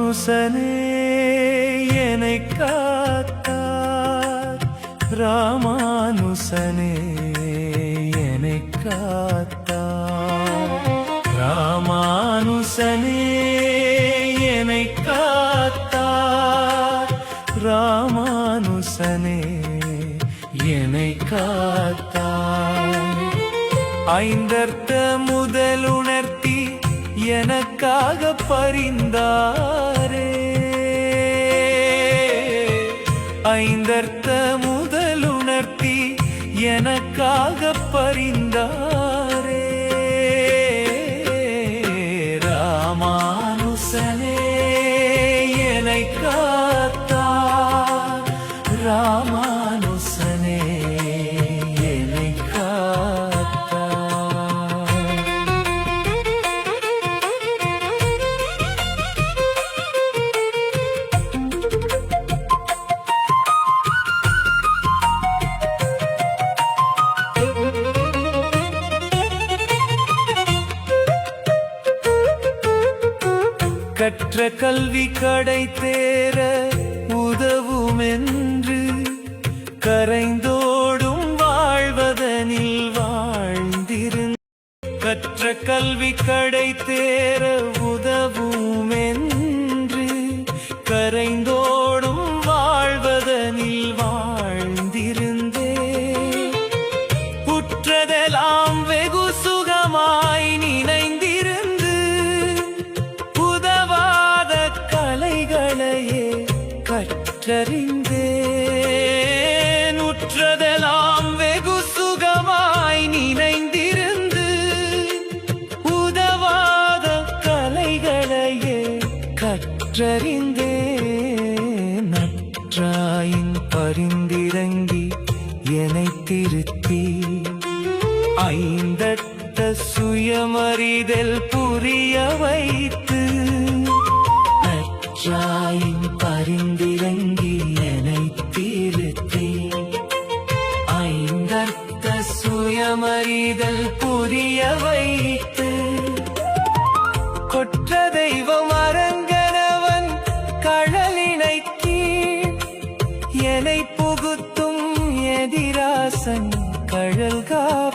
ராமானுசனே என்னை காத்தார், ராமானுசனே என்னை காத்தார், ராமானுசனே என்னை காத்தார், ராமானுசனே என்னை காத்தார். ஐந்தர்த்த முதலுணர்த்தி எனக்காக பரிந்தாரே, ஐந்தர்த்த முதலுணர்த்தி எனக்காக பரிந்தாரே. ராமானுசனே என்னை காத்தார், ராமானுசனே என்னை காத்தார். கற்ற கல்வி கடை தேர உதவுமென்று கரைந்தோடும் வாழ்வதனில் வாழ்ந்திருந்த, கற்ற கல்வி கடை தேர உதவுமென்று கரைந்தோடும் வாழ்வதனில் வாழ்ந்திருந்தே, புற்றதெல்லாம் வெகு சுகமாய் நினைந்திருந்து உதவாத கலைகளையே கற்றறிந்தேன். உற்றதெல்லாம் வெகு சுகமாய் நினைந்திருந்து உதவாத கலைகளையே கற்றறிந்தேன். நற்றாயின் பரிந்திறங்கி என்னை திருத்தி ஐந்தட்ட சுயமறிதல் புரிய வைத்து, நற்றாயின் பரிந்திறங்கி என்னை திருத்தி ஐந்தட்ட சுயமறிதல் புரிய வைத்து, கொற்ற தெய்வம் அரங்கனவன் கழலினை கீழ் என்னை புகுத்தும் எதிராசன் கழல் காப்பான்.